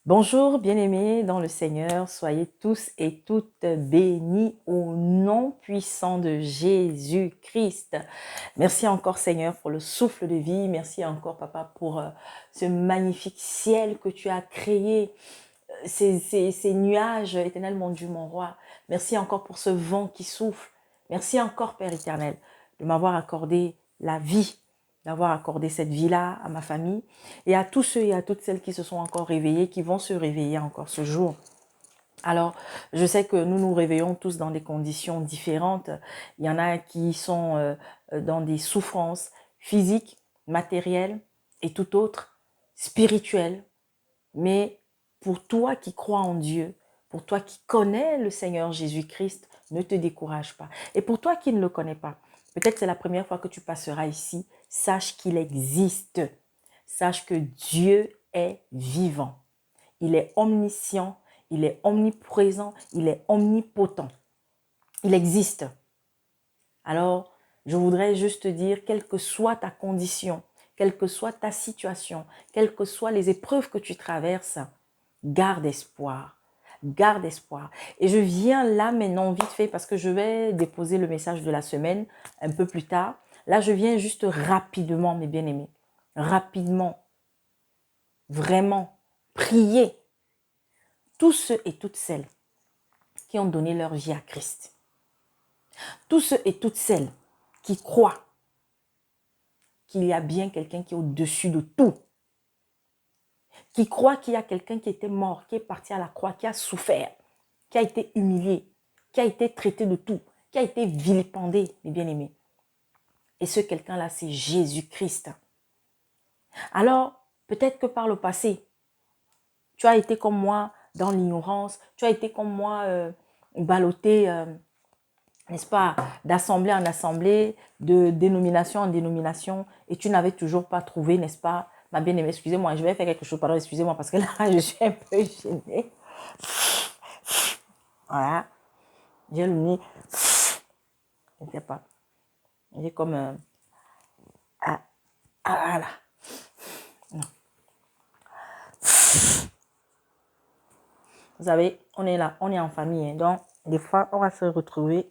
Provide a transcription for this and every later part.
Bonjour, bien-aimés dans le Seigneur, soyez tous et toutes bénis au nom puissant de Jésus-Christ. Merci encore Seigneur pour le souffle de vie, merci encore Papa pour ce magnifique ciel que tu as créé, ces nuages, éternel mon Dieu, mon roi. Merci encore pour ce vent qui souffle. Merci encore Père éternel de m'avoir accordé la vie, d'avoir accordé cette vie-là à ma famille et à tous ceux et à toutes celles qui se sont encore réveillés, qui vont se réveiller encore ce jour. Alors, je sais que nous nous réveillons tous dans des conditions différentes. Il y en a qui sont dans des souffrances physiques, matérielles et tout autre, spirituelles. Mais pour toi qui crois en Dieu, pour toi qui connais le Seigneur Jésus-Christ, ne te décourage pas. Et pour toi qui ne le connais pas, peut-être c'est la première fois que tu passeras ici, sache qu'il existe. Sache que Dieu est vivant. Il est omniscient, il est omniprésent, il est omnipotent. Il existe. Alors, je voudrais juste te dire, quelle que soit ta condition, quelle que soit ta situation, quelles que soient les épreuves que tu traverses, garde espoir. Garde espoir. Et je viens là maintenant vite fait parce que je vais déposer le message de la semaine un peu plus tard. Là, je viens juste rapidement, mes bien-aimés. Rapidement. Vraiment. Prier. Tous ceux et toutes celles qui ont donné leur vie à Christ. Tous ceux et toutes celles qui croient qu'il y a bien quelqu'un qui est au-dessus de tout. Qui croient qu'il y a quelqu'un qui était mort, qui est parti à la croix, qui a souffert, qui a été humilié, qui a été traité de tout, qui a été vilipendé, mes bien-aimés. Et ce quelqu'un-là, c'est Jésus-Christ. Alors, peut-être que par le passé, tu as été comme moi dans l'ignorance, tu as été comme moi ballotté, n'est-ce pas, d'assemblée en assemblée, de dénomination en dénomination, et tu n'avais toujours pas trouvé, n'est-ce pas, ma bien-aimée, excusez-moi, je vais faire quelque chose, pardon, excusez-moi, parce que là, je suis un peu gênée. Voilà, j'ai le nez, je ne sais pas, j'ai comme, voilà, non. Vous savez, on est là, on est en famille, hein, donc, des fois, on va se retrouver,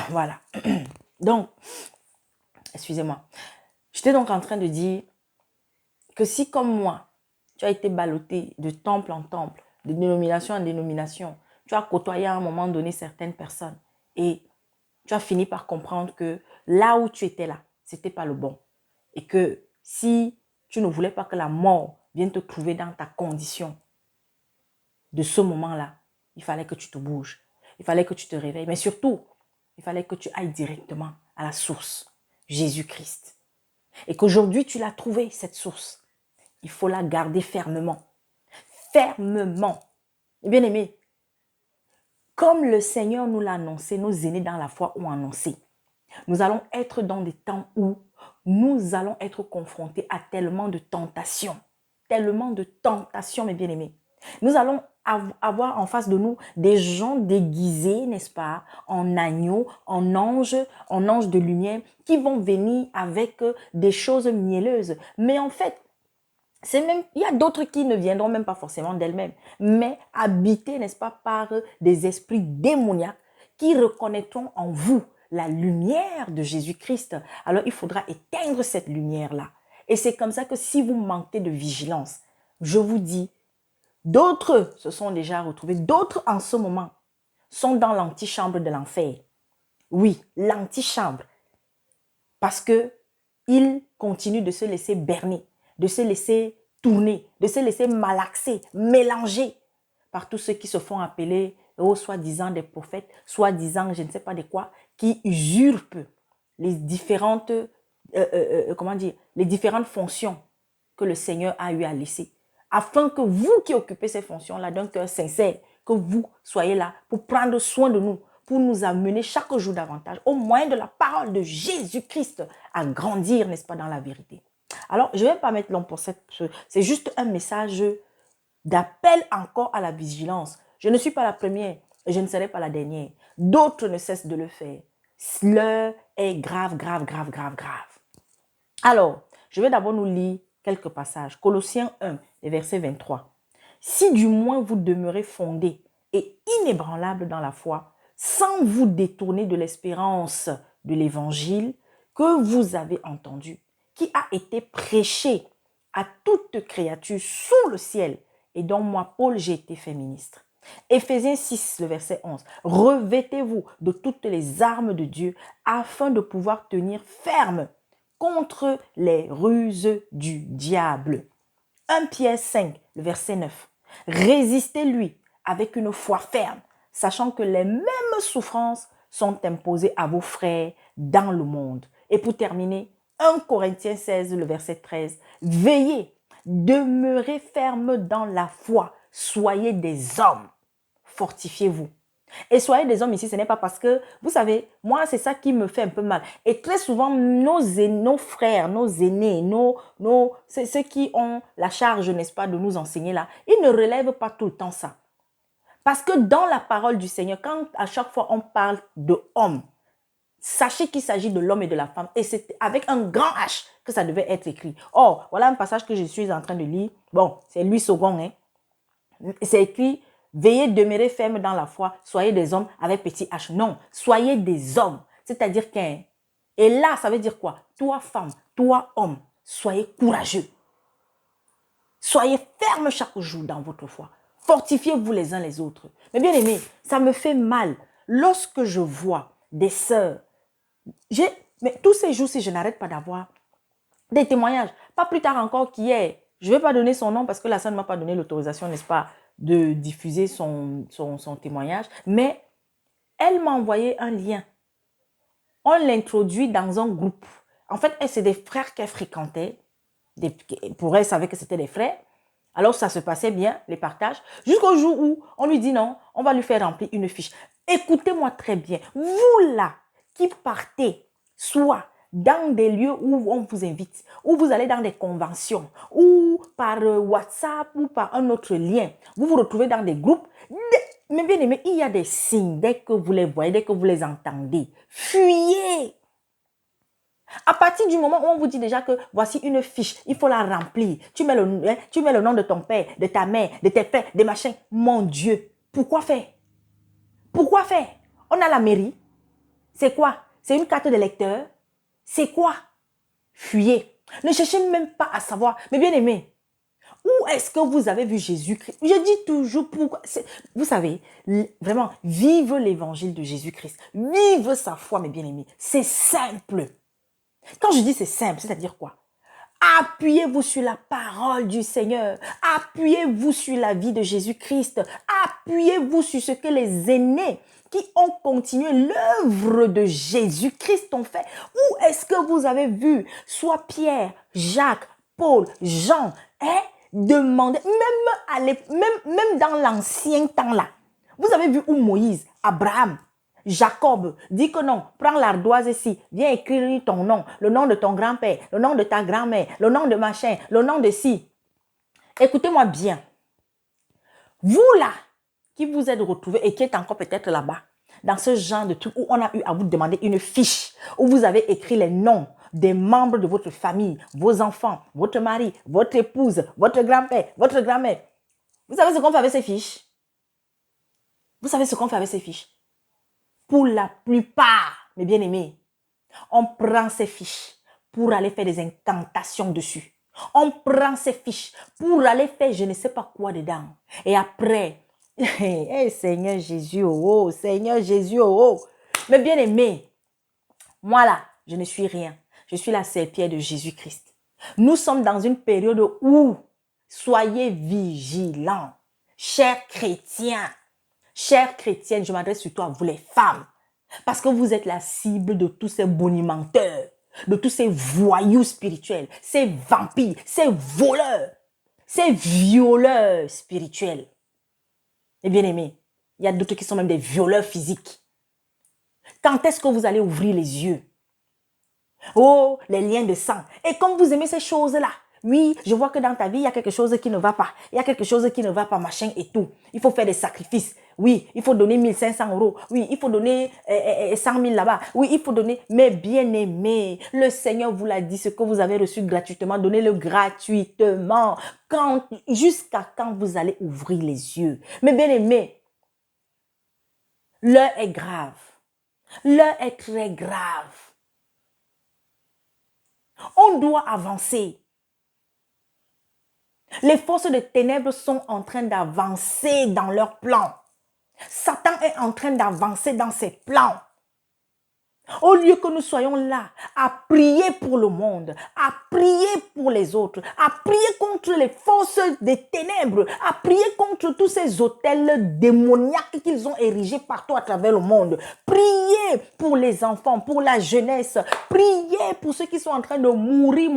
voilà, donc, excusez-moi, j'étais donc en train de dire que si comme moi, tu as été ballotté de temple en temple, de dénomination en dénomination, tu as côtoyé à un moment donné certaines personnes et tu as fini par comprendre que là où tu étais là, c'était pas le bon. Et que si tu ne voulais pas que la mort vienne te trouver dans ta condition de ce moment-là, il fallait que tu te bouges, il fallait que tu te réveilles, mais surtout, il fallait que tu ailles directement à la source, Jésus-Christ. Et qu'aujourd'hui, tu l'as trouvé, cette source. Il faut la garder fermement. Fermement. Bien aimé, comme le Seigneur nous l'a annoncé, nos aînés dans la foi ont annoncé, nous allons être dans des temps où nous allons être confrontés à tellement de tentations, mes bien-aimés. Nous allons avoir en face de nous des gens déguisés, n'est-ce pas, en agneaux, en anges de lumière, qui vont venir avec des choses mielleuses. Mais en fait, il y a d'autres qui ne viendront même pas forcément d'elles-mêmes, mais habités, n'est-ce pas, par des esprits démoniaques qui reconnaîtront en vous la lumière de Jésus-Christ. Alors, il faudra éteindre cette lumière-là. Et c'est comme ça que si vous manquez de vigilance, je vous dis, d'autres se sont déjà retrouvés, d'autres en ce moment sont dans l'antichambre de l'enfer. Oui, l'antichambre. Parce que ils continuent de se laisser berner, de se laisser tourner, de se laisser malaxer, mélanger par tous ceux qui se font appeler, soi-disant des prophètes, soi-disant je ne sais pas de quoi, qui usurpent les différentes, les différentes fonctions que le Seigneur a eu à laisser. Afin que vous qui occupez ces fonctions-là d'un cœur sincère, que vous soyez là pour prendre soin de nous, pour nous amener chaque jour davantage, au moyen de la parole de Jésus-Christ, à grandir, n'est-ce pas, dans la vérité. Alors, je ne vais pas mettre long pour cette... C'est juste un message d'appel encore à la vigilance. Je ne suis pas la première et je ne serai pas la dernière. D'autres ne cessent de le faire. L'heure est grave, grave, grave, grave, grave. Alors, je vais d'abord nous lire quelques passages. Colossiens 1, verset 23. si du moins vous demeurez fondés et inébranlables dans la foi, sans vous détourner de l'espérance de l'évangile que vous avez entendu, qui a été prêché à toute créature sous le ciel et dont moi, Paul, j'ai été fait ministre. Éphésiens 6, le verset 11. Revêtez-vous de toutes les armes de Dieu afin de pouvoir tenir ferme contre les ruses du diable. 1 Pierre 5, le verset 9. Résistez-lui avec une foi ferme, sachant que les mêmes souffrances sont imposées à vos frères dans le monde. Et pour terminer, 1 Corinthiens 16, le verset 13. Veillez, demeurez ferme dans la foi, soyez des hommes, fortifiez-vous. Et soyez des hommes ici, ce n'est pas parce que, vous savez, moi, c'est ça qui me fait un peu mal. Et très souvent, nos frères, nos aînés, ceux qui ont la charge, n'est-ce pas, de nous enseigner là, ils ne relèvent pas tout le temps ça. Parce que dans la parole du Seigneur, quand à chaque fois on parle de homme, sachez qu'il s'agit de l'homme et de la femme. Et c'est avec un grand H que ça devait être écrit. Or, voilà un passage que je suis en train de lire. Bon, c'est Louis II, hein. C'est écrit... Veillez, demeurez ferme dans la foi, soyez des hommes avec petit H. Non, soyez des hommes. C'est-à-dire qu'un... Et là, ça veut dire quoi? Toi, femme, toi, homme, soyez courageux. Soyez ferme chaque jour dans votre foi. Fortifiez-vous les uns les autres. Mais bien aimé, ça me fait mal lorsque je vois des sœurs. Mais tous ces jours-ci, je n'arrête pas d'avoir des témoignages. Pas plus tard encore qu'hier. Je ne vais pas donner son nom parce que la sœur ne m'a pas donné l'autorisation, n'est-ce pas, de diffuser son témoignage. Mais elle m'a envoyé un lien. On l'introduit dans un groupe. En fait, c'est des frères qu'elle fréquentait. Pour elle, savait que c'était des frères. Alors, ça se passait bien, les partages. Jusqu'au jour où on lui dit non, on va lui faire remplir une fiche. Écoutez-moi très bien. Vous là, qui partez, soit dans des lieux où on vous invite, où vous allez dans des conventions, ou par WhatsApp, ou par un autre lien, vous vous retrouvez dans des groupes. Mais bien aimé, il y a des signes, dès que vous les voyez, dès que vous les entendez, fuyez. À partir du moment où on vous dit déjà que voici une fiche, il faut la remplir. Tu mets le nom de ton père, de ta mère, de tes frères, des machins. Mon Dieu, pourquoi faire? Pourquoi faire? On a la mairie. C'est quoi? C'est une carte de lecteur. C'est quoi? Fuyez. Ne cherchez même pas à savoir. Mais bien aimé, où est-ce que vous avez vu Jésus-Christ? Je dis toujours pourquoi. Vous savez, vraiment, vive l'évangile de Jésus-Christ. Vive sa foi, mes bien-aimés. C'est simple. Quand je dis c'est simple, c'est-à-dire quoi? Appuyez-vous sur la parole du Seigneur. Appuyez-vous sur la vie de Jésus-Christ. Appuyez-vous sur ce que les aînés qui ont continué l'œuvre de Jésus-Christ ont fait. Où est-ce que vous avez vu soit Pierre, Jacques, Paul, Jean, demander, même dans l'ancien temps là, vous avez vu où Moïse, Abraham, Jacob dit que non, prends l'ardoise ici, viens écrire ton nom, le nom de ton grand-père, le nom de ta grand-mère, le nom de machin, le nom de ci. Écoutez-moi bien. Vous là, qui vous êtes retrouvés et qui êtes encore peut-être là-bas, dans ce genre de truc où on a eu à vous demander une fiche, où vous avez écrit les noms des membres de votre famille, vos enfants, votre mari, votre épouse, votre grand-père, votre grand-mère. Vous savez ce qu'on fait avec ces fiches? Vous savez ce qu'on fait avec ces fiches? Pour la plupart, mes bien-aimés, on prend ces fiches pour aller faire des incantations dessus. On prend ces fiches pour aller faire je ne sais pas quoi dedans. Et après, hey, Seigneur Jésus, oh, Seigneur Jésus, oh. Mes bien-aimés, moi là, je ne suis rien. Je suis la serpillère de Jésus-Christ. Nous sommes dans une période où soyez vigilants, chers chrétiens. Chères chrétiennes, je m'adresse surtout à vous les femmes. Parce que vous êtes la cible de tous ces bonimenteurs, de tous ces voyous spirituels, ces vampires, ces voleurs, ces violeurs spirituels. Et bien aimés, il y a d'autres qui sont même des violeurs physiques. Quand est-ce que vous allez ouvrir les yeux? Oh, les liens de sang. Et comme vous aimez ces choses-là, oui, je vois que dans ta vie, il y a quelque chose qui ne va pas. Il y a quelque chose qui ne va pas, machin et tout. Il faut faire des sacrifices. Oui, il faut donner 1500 euros. Oui, il faut donner 100 000 là-bas. Oui, il faut donner. Mais bien aimé, le Seigneur vous l'a dit, ce que vous avez reçu gratuitement, donnez-le gratuitement. Jusqu'à quand vous allez ouvrir les yeux. Mais bien aimé, l'heure est grave. L'heure est très grave. On doit avancer. Les forces de ténèbres sont en train d'avancer dans leurs plans. Satan est en train d'avancer dans ses plans. Au lieu que nous soyons là à prier pour le monde, à prier pour les autres, à prier contre les forces des ténèbres, à prier contre tous ces hôtels démoniaques qu'ils ont érigés partout à travers le monde. Priez pour les enfants, pour la jeunesse. Priez pour ceux qui sont en train de mourir.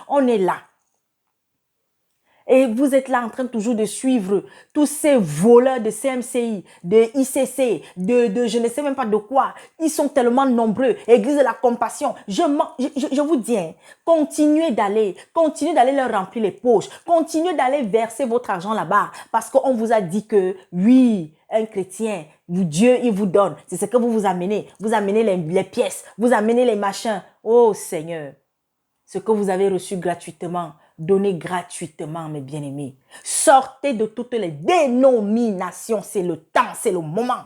On est là. Et vous êtes là en train toujours de suivre tous ces voleurs de CMCI, de ICC, de je ne sais même pas de quoi. Ils sont tellement nombreux. Église de la compassion. Je vous dis, hein, continuez d'aller leur remplir les poches. Continuez d'aller verser votre argent là-bas. Parce qu'on vous a dit que, oui, un chrétien, Dieu, il vous donne. C'est ce que vous amenez. Vous amenez les pièces. Vous amenez les machins. Oh Seigneur, ce que vous avez reçu gratuitement, donnez gratuitement, mes bien-aimés. Sortez de toutes les dénominations. C'est le temps, c'est le moment.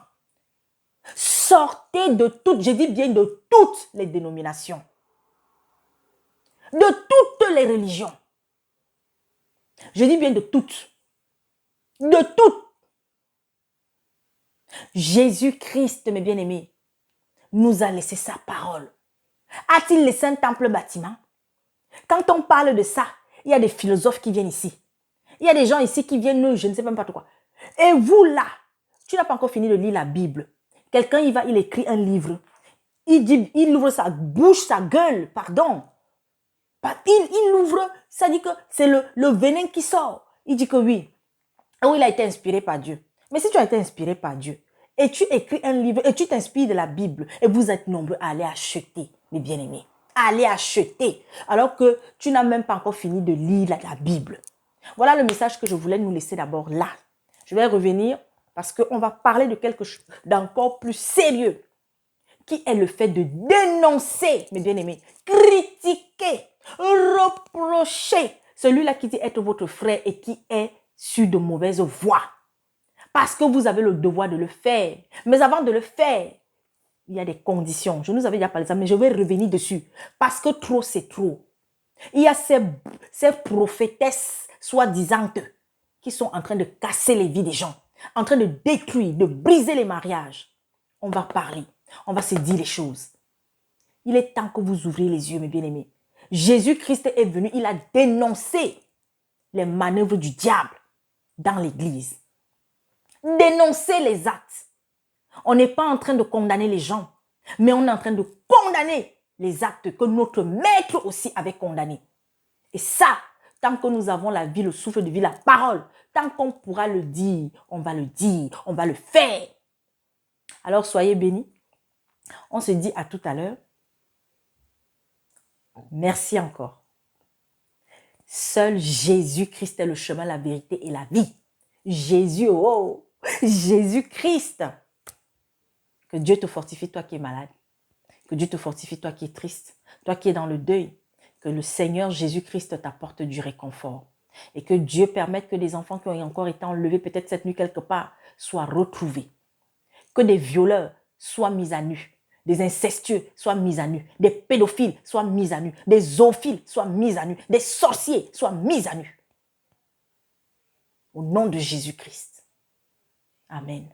Sortez de toutes, je dis bien de toutes les dénominations. De toutes les religions. Je dis bien de toutes. De toutes. Jésus-Christ, mes bien-aimés, nous a laissé sa parole. A-t-il laissé un temple bâtiment? Quand on parle de ça, il y a des philosophes qui viennent ici. Il y a des gens ici qui viennent, je ne sais même pas quoi. Et vous là, tu n'as pas encore fini de lire la Bible. Quelqu'un, il écrit un livre. Il ouvre sa bouche, sa gueule, pardon. Il ouvre, ça dit que c'est le venin qui sort. Il dit que oui. Oh, il a été inspiré par Dieu. Mais si tu as été inspiré par Dieu, et tu écris un livre, et tu t'inspires de la Bible, et vous êtes nombreux à aller acheter, mes bien-aimés. Aller acheter, alors que tu n'as même pas encore fini de lire la Bible. Voilà le message que je voulais nous laisser d'abord là. Je vais revenir parce qu'on va parler de quelque chose d'encore plus sérieux, qui est le fait de dénoncer, mes bien-aimés, critiquer, reprocher celui-là qui dit être votre frère et qui est sur de mauvaises voies. Parce que vous avez le devoir de le faire. Mais avant de le faire, il y a des conditions. Je nous avais déjà parlé de ça, mais je vais revenir dessus. Parce que trop, c'est trop. Il y a ces prophétesses soi-disant qui sont en train de casser les vies des gens, en train de détruire, de briser les mariages. On va parler. On va se dire les choses. Il est temps que vous ouvriez les yeux, mes bien-aimés. Jésus-Christ est venu, il a dénoncé les manœuvres du diable dans l'église. Dénoncer les actes. On n'est pas en train de condamner les gens, mais on est en train de condamner les actes que notre maître aussi avait condamnés. Et ça, tant que nous avons la vie, le souffle de vie, la parole, tant qu'on pourra le dire, on va le faire. Alors soyez bénis. On se dit à tout à l'heure. Merci encore. Seul Jésus-Christ est le chemin, la vérité et la vie. Jésus, oh, Jésus-Christ. Que Dieu te fortifie, toi qui es malade. Que Dieu te fortifie, toi qui es triste. Toi qui es dans le deuil. Que le Seigneur Jésus-Christ t'apporte du réconfort. Et que Dieu permette que les enfants qui ont encore été enlevés, peut-être cette nuit quelque part, soient retrouvés. Que des violeurs soient mis à nu. Des incestueux soient mis à nu. Des pédophiles soient mis à nu. Des zoophiles soient mis à nu. Des sorciers soient mis à nu. Au nom de Jésus-Christ. Amen.